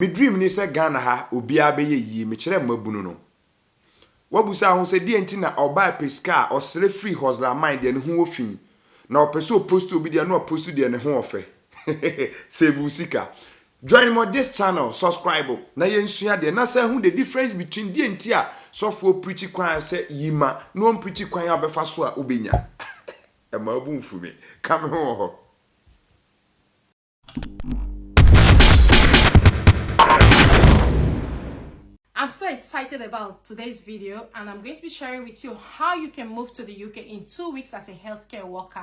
Me dream ni se Ghana ha obi abeye yi me kire mabunu no. Wabusa ho se die nti na oba pesca osre free hustler mind de ne ho ofin. Na opese post obi de na post de ne ho ofe. Save sika. Join me on this channel, subscribe. Na yensua de na say who the difference between die nti a so for preach kwan say yima, no preach kwan abefa so a obenya. E ma obu mfu me. Come ho. I'm so excited about today's video, and I'm going to be sharing with you how you can move to the UK in 2 weeks as a healthcare worker.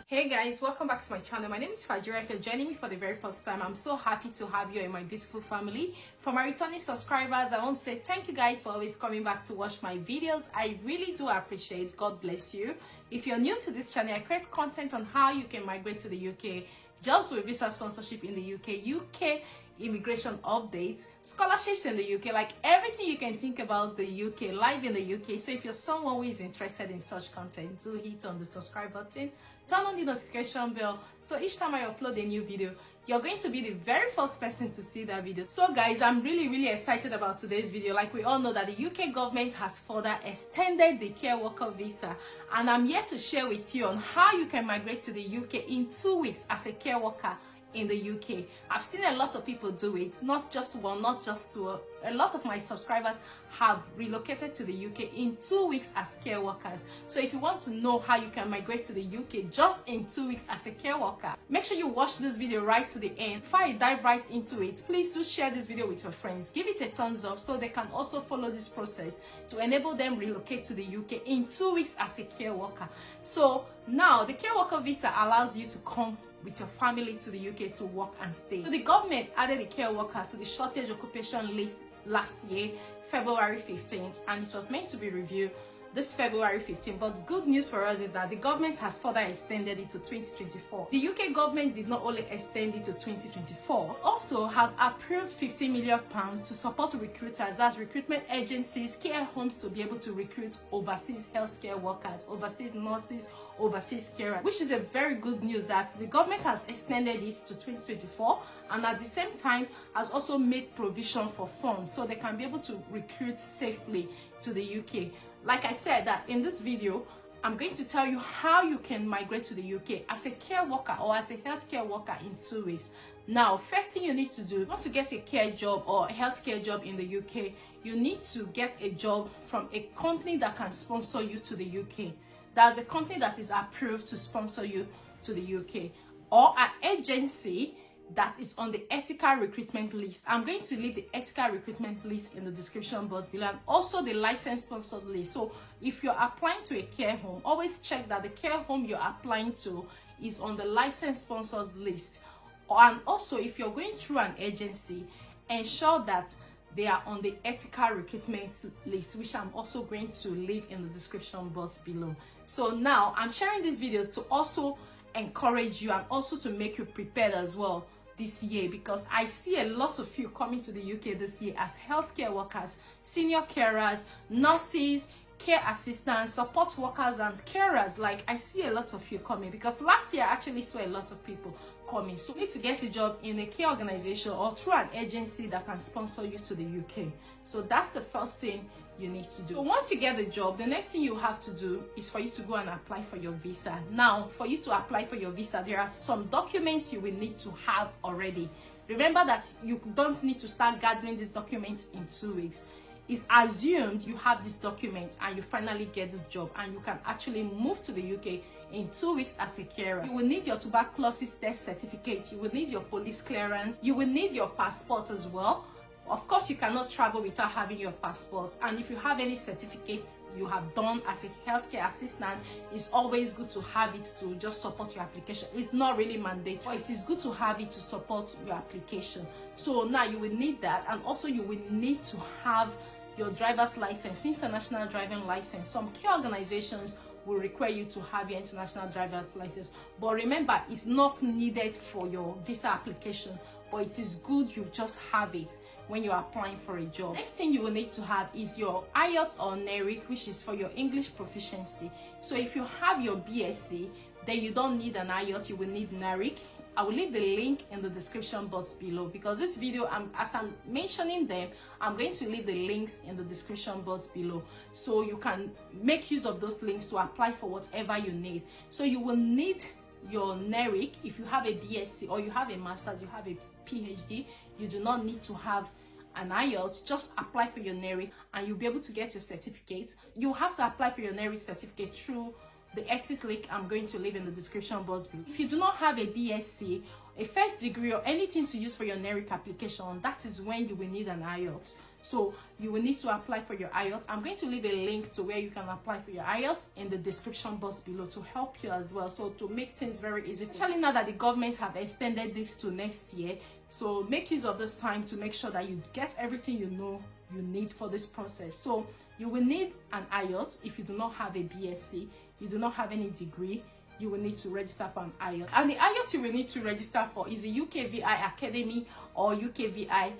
Hey guys, welcome back to my channel. My name is Fajira. If you're joining me for the very first time, I'm so happy to have you in my beautiful family. For my returning subscribers, I want to say thank you guys for always coming back to watch my videos. I really do appreciate. God bless you. If you're new to this channel, I create content on how you can migrate to the UK, jobs with visa sponsorship in the UK immigration updates, scholarships in the UK, like everything you can think about the UK, live in the UK. So if you're someone who is interested in such content, do hit on the subscribe button, turn on the notification bell, so each time I upload a new video, you're going to be the very first person to see that video. So guys, I'm really excited about today's video. Like we all know that the UK government has further extended the care worker visa, and I'm here to share with you on how you can migrate to the UK in 2 weeks as a care worker in the UK. I've seen a lot of people do it, not just one, not just two. A lot of my subscribers have relocated to the UK in 2 weeks as care workers. So if you want to know how you can migrate to the UK just in 2 weeks as a care worker, make sure you watch this video right to the end. Before I dive right into it, please do share this video with your friends. Give it a thumbs up so they can also follow this process to enable them relocate to the UK in 2 weeks as a care worker. So now the care worker visa allows you to come with your family to the UK to work and stay. So the government added the care workers to the shortage occupation list last year, February 15th, and it was meant to be reviewed this February 15th. But good news for us is that the government has further extended it to 2024. The UK government did not only extend it to 2024, but also have approved £50 million to support recruiters, that's recruitment agencies, care homes, to be able to recruit overseas healthcare workers, overseas nurses, overseas carers, which is a very good news that the government has extended this to 2024, and at the same time has also made provision for funds so they can be able to recruit safely to the UK. Like I said, that in this video, I'm going to tell you how you can migrate to the UK as a care worker or as a healthcare worker in 2 weeks. Now, first thing you need to do, if you want to get a care job or a healthcare job in the UK, you need to get a job from a company that can sponsor you to the UK. That's a company that is approved to sponsor you to the UK, or an agency that is on the ethical recruitment list. I'm going to leave the ethical recruitment list in the description box below, and also the license sponsored list. So if you're applying to a care home, always check that the care home you're applying to is on the license sponsored list. And also, if you're going through an agency, ensure that they are on the ethical recruitment list, which I'm also going to leave in the description box below. So now I'm sharing this video to also encourage you and also to make you prepared as well this year, because I see a lot of you coming to the UK this year as healthcare workers, senior carers, nurses, care assistants, support workers, and carers. Like, I see a lot of you coming because last year I actually saw a lot of people coming. So you need to get a job in a care organization or through an agency that can sponsor you to the UK. So that's the first thing you need to do. So once you get the job, the next thing you have to do is for you to go and apply for your visa. Now, for you to apply for your visa, there are some documents you will need to have already. Remember that you don't need to start gathering these documents in 2 weeks. It's assumed you have these documents and you finally get this job, and you can actually move to the UK in 2 weeks as a carer. You will need your tuberculosis test certificate, you will need your police clearance, you will need your passport as well. Of course, you cannot travel without having your passport, and if you have any certificates you have done as a healthcare assistant, it's always good to have it to just support your application. It's not really mandatory, but it is good to have it to support your application. So now you will need that, and also you will need to have your driver's license, international driving license. Some care organizations will require you to have your international driver's license, but remember, it's not needed for your visa application, but it is good you just have it when you're applying for a job. Next thing you will need to have is your IELTS or NWII, which is for your English proficiency. So if you have your BSc, then you don't need an IELTS, you will need NARIC. I will leave the link in the description box below, because this video, as I'm mentioning them, I'm going to leave the links in the description box below, so you can make use of those links to apply for whatever you need. So you will need your NARIC. If you have a BSc or you have a master's, you have a PhD, you do not need to have an IELTS. Just apply for your NARIC and you'll be able to get your certificate. You have to apply for your NARIC certificate through the ETIS link I'm going to leave in the description box below. If you do not have a BSc, a first degree, or anything to use for your NARIC application, that is when you will need an IELTS. So you will need to apply for your IELTS. I'm going to leave a link to where you can apply for your IELTS in the description box below to help you as well, so to make things very easy, especially now that the government have extended this to next year. So make use of this time to make sure that you get everything you know you need for this process. So you will need an IELTS. If you do not have a BSc, you do not have any degree, you will need to register for an IELTS. And the IELTS you will need to register for is the UKVI Academy or UKVI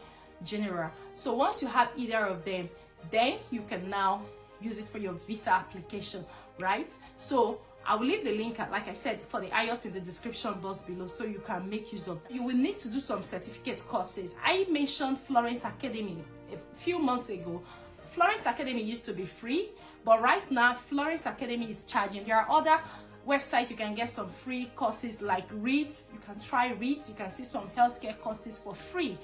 General. So once you have either of them, then you can now use it for your visa application, right? So I will leave the link, like I said, for the IELTS in the description box below, so you can make use of it. You will need to do some certificate courses. I mentioned Florence Academy a few months ago. Florence Academy used to be free, but right now Florence Academy is charging. There are other websites you can get some free courses like REITs. You can try REITs. You can see some healthcare courses for free.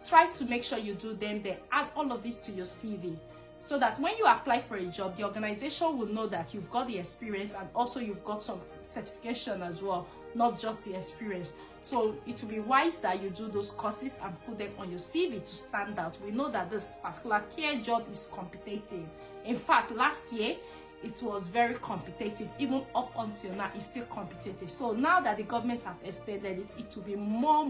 Try to make sure you do them. Then add all of this to your CV, so that when you apply for a job, the organization will know that you've got the experience and also you've got some certification as well, not just the experience. So it will be wise that you do those courses and put them on your CV to stand out. We know that this particular care job is competitive. In fact, last year it was very competitive. Even up until now, it's still competitive. So now that the government have extended it, it will be more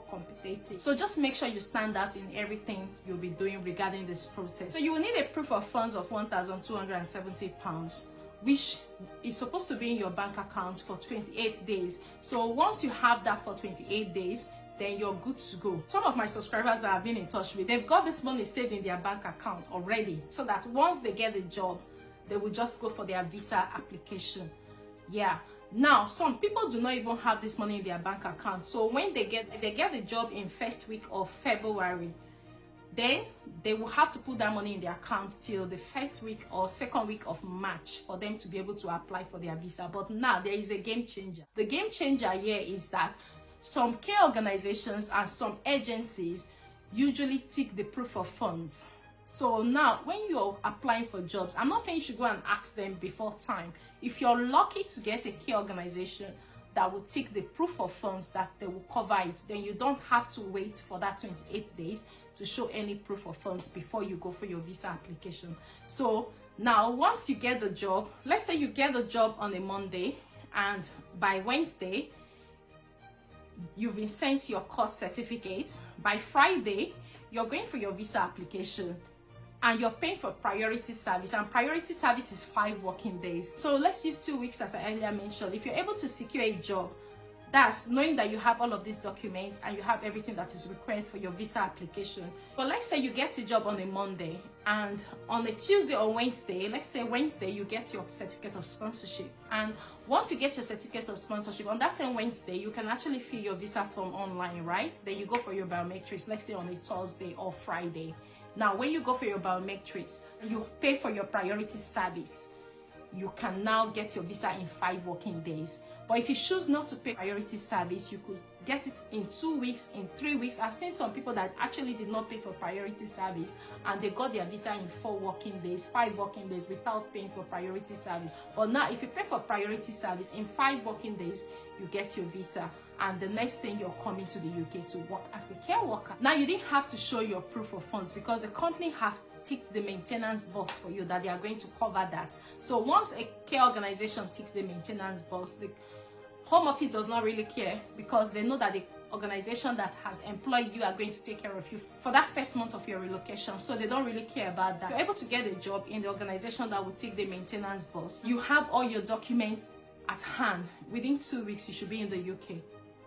competitive. So just make sure you stand out in everything you'll be doing regarding this process. So you will need a proof of funds of £1,270, which is supposed to be in your bank account for 28 days. So once you have that for 28 days, then you're good to go. Some of my subscribers that I've been in touch with, they've got this money saved in their bank account already, so that once they get the job, they will just go for their visa application. Yeah. Now, some people do not even have this money in their bank account. So when they get the job in first week of February, then they will have to put that money in their account till the first week or second week of March for them to be able to apply for their visa. But now there is a game changer. The game changer here is that some care organizations and some agencies usually tick the proof of funds. So now when you're applying for jobs, I'm not saying you should go and ask them before time. If you're lucky to get a care organization that will tick the proof of funds that they will cover it, then you don't have to wait for that 28 days to show any proof of funds before you go for your visa application. So now once you get the job, let's say you get the job on a Monday, and by Wednesday you've been sent your course certificate. By Friday you're going for your visa application and you're paying for priority service, and priority service is 5 working days. So let's use 2 weeks as I earlier mentioned. If you're able to secure a job, that's knowing that you have all of these documents and you have everything that is required for your visa application. But let's say you get a job on a Monday, and on a Tuesday or Wednesday, let's say Wednesday, you get your certificate of sponsorship. And once you get your certificate of sponsorship, on that same Wednesday, you can actually fill your visa form online, right? Then you go for your biometrics, let's say on a Thursday or Friday. Now, when you go for your biometrics, you pay for your priority service. You can now get your visa in 5 working days. But if you choose not to pay priority service, you could get it in 2 weeks, in 3 weeks. I've seen some people that actually did not pay for priority service and they got their visa in 4 working days, 5 working days without paying for priority service. But now if you pay for priority service, in 5 working days, you get your visa. And the next thing, you're coming to the UK to work as a care worker. Now, you didn't have to show your proof of funds because the company have ticked the maintenance box for you that they are going to cover that. So once a care organization ticks the maintenance box, the Home Office does not really care because they know that the organization that has employed you are going to take care of you for that first month of your relocation. So they don't really care about that. If you're able to get a job in the organization that will tick the maintenance box, you have all your documents at hand. Within 2 weeks, you should be in the UK.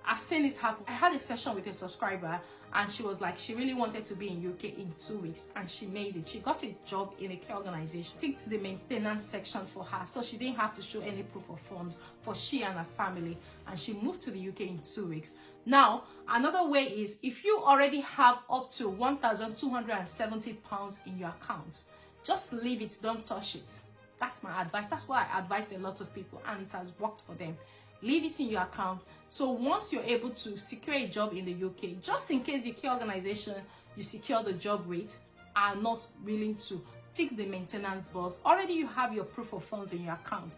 I've seen it happen. I had a session with a subscriber and she was like, she really wanted to be in UK in 2 weeks, and she made it. She got a job in a care organization, ticked the maintenance section for her, so she didn't have to show any proof of funds for she and her family, and she moved to the UK in 2 weeks. Now, another way is if you already have up to £1,270 in your account, just leave it, don't touch it. That's my advice. That's what I advise a lot of people, and it has worked for them. Leave it in your account. So once you're able to secure a job in the UK, just in case the care organization you secure the job with are not willing to tick the maintenance box, already you have your proof of funds in your account.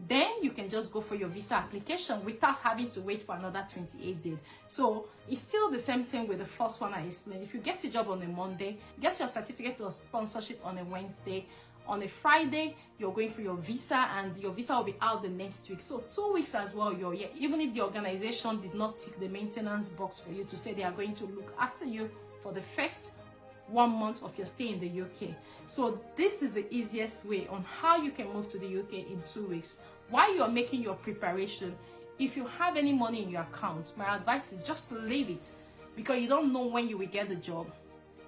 Then you can just go for your visa application without having to wait for another 28 days. So it's still the same thing with the first one I explained. If you get a job on a Monday, get your certificate of sponsorship on a Wednesday, on a Friday you're going for your visa, and your visa will be out the next week. So 2 weeks as well, you're here. Even if the organization did not tick the maintenance box for you to say they are going to look after you for the first 1 month of your stay in the UK. So this is the easiest way on how you can move to the UK in 2 weeks. While you're making your preparation, if you have any money in your account, my advice is just leave it, because you don't know when you will get the job.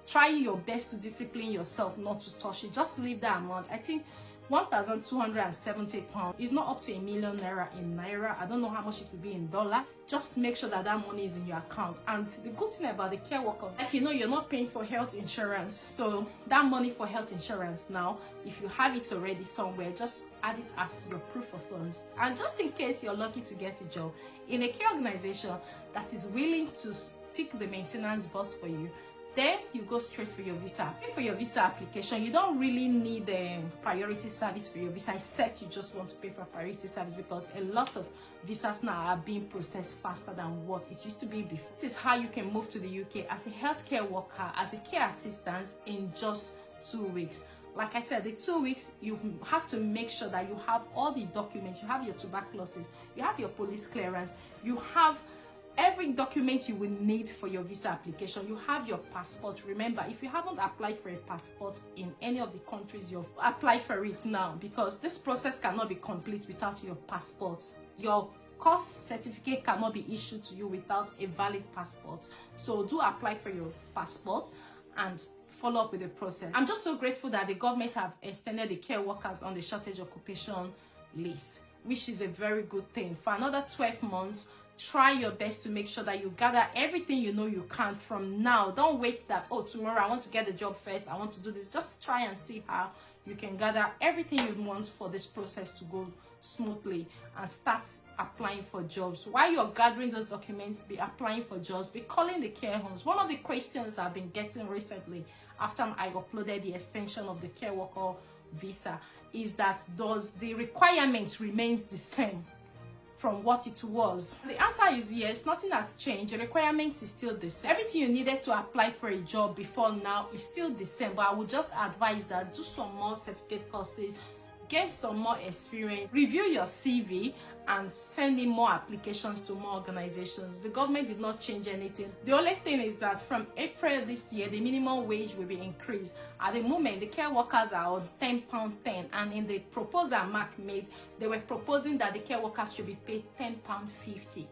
Try your best to discipline yourself not to touch it. Just leave that amount. I think £1,270 is not up to ₦1,000,000 in naira. I don't know how much it will be in dollar. Just make sure that that money is in your account. And the good thing about the care worker, like, you know, you're not paying for health insurance, so that money for health insurance now, if you have it already somewhere, just add it as your proof of funds. And just in case you're lucky to get a job in a care organization that is willing to tick the maintenance box for you, then you go straight for your visa. Pay for your visa application. You don't really need a priority service for your visa, except you just want to pay for priority service, because a lot of visas now are being processed faster than what it used to be before. This is how you can move to the UK as a healthcare worker, as a care assistant, in just 2 weeks. Like I said, the 2 weeks, you have to make sure that you have all the documents. You have your tuberculosis, you have your police clearance, you have every document you will need for your visa application. You have your passport. Remember, if you haven't applied for a passport in any of the countries, you've applied for it now, because this process cannot be complete without your passport. Your course certificate cannot be issued to you without a valid passport. So do apply for your passport and follow up with the process. I'm just so grateful that the government have extended the care workers on the shortage occupation list, which is a very good thing. For another 12 months, try your best to make sure that you gather everything you know you can from now. Don't wait that, oh, tomorrow I want to get the job first, I want to do this. Just try and see how you can gather everything you want for this process to go smoothly, and start applying for jobs. While you're gathering those documents, be applying for jobs, be calling the care homes. One of the questions I've been getting recently after I uploaded the extension of the care worker visa is that, does the requirement remains the same from what it was? The answer is yes. Nothing has changed. The requirements is still the same. Everything you needed to apply for a job before now is still the same, but I would just advise that do some more certificate courses, get some more experience, review your CV, and send in more applications to more organizations. The government did not change anything. The only thing is that from April this year, the minimum wage will be increased. At the moment, the care workers are on £10.10, and in the proposal Mark made, they were proposing that the care workers should be paid £10.50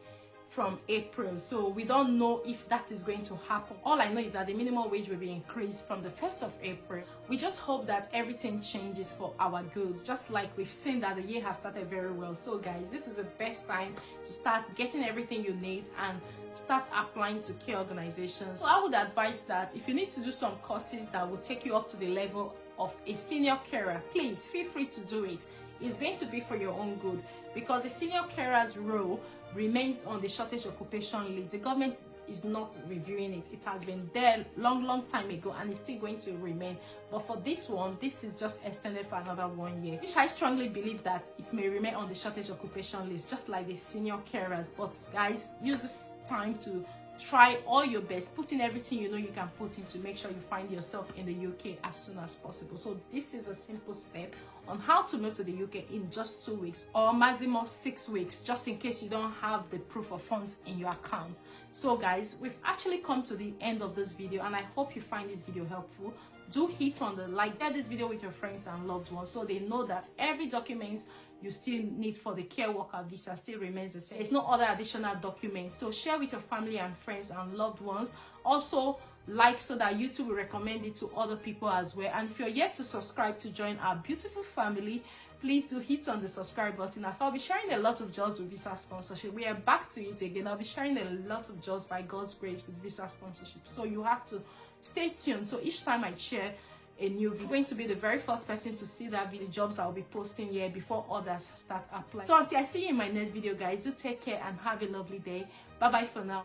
from April. So we don't know if that is going to happen. All I know is that the minimum wage will be increased from the 1st of April. We just hope that everything changes for our good, just like we've seen that the year has started very well. So guys, this is the best time to start getting everything you need and start applying to care organizations. So I would advise that if you need to do some courses that will take you up to the level of a senior carer, please feel free to do it. It's going to be for your own good, because the senior carer's role remains on the shortage occupation list. The government is not reviewing it. It has been there long time ago, and it's still going to remain. But for this one, this is just extended for another 1 year, which I strongly believe that it may remain on the shortage occupation list, just like the senior carers. But guys, use this time to try all your best, put in everything you know you can put in to make sure you find yourself in the UK as soon as possible. So this is a simple step on how to move to the UK in just 2 weeks, or maximum 6 weeks, just in case you don't have the proof of funds in your account. So guys, we've actually come to the end of this video, and I hope you find this video helpful. Do hit on the like, share this video with your friends and loved ones so they know that every document you still need for the care worker visa still remains the same. There's no other additional documents. So share with your family and friends and loved ones. Also like so that YouTube will recommend it to other people as well. And if you're yet to subscribe to join our beautiful family, please do hit on the subscribe button, as I'll be sharing a lot of jobs with visa sponsorship. We are back to it again. I'll be sharing a lot of jobs by God's grace with visa sponsorship. So you have to stay tuned. So each time I share a new video, you're going to be the very first person to see that video jobs I'll be posting here before others start applying. So until I see you in my next video, guys, do take care and have a lovely day. Bye bye for now.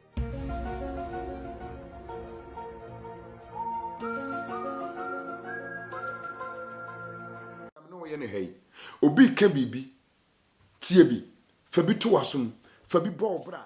Obi ka bibi tie bi fa bi to wasum fa bi bo bra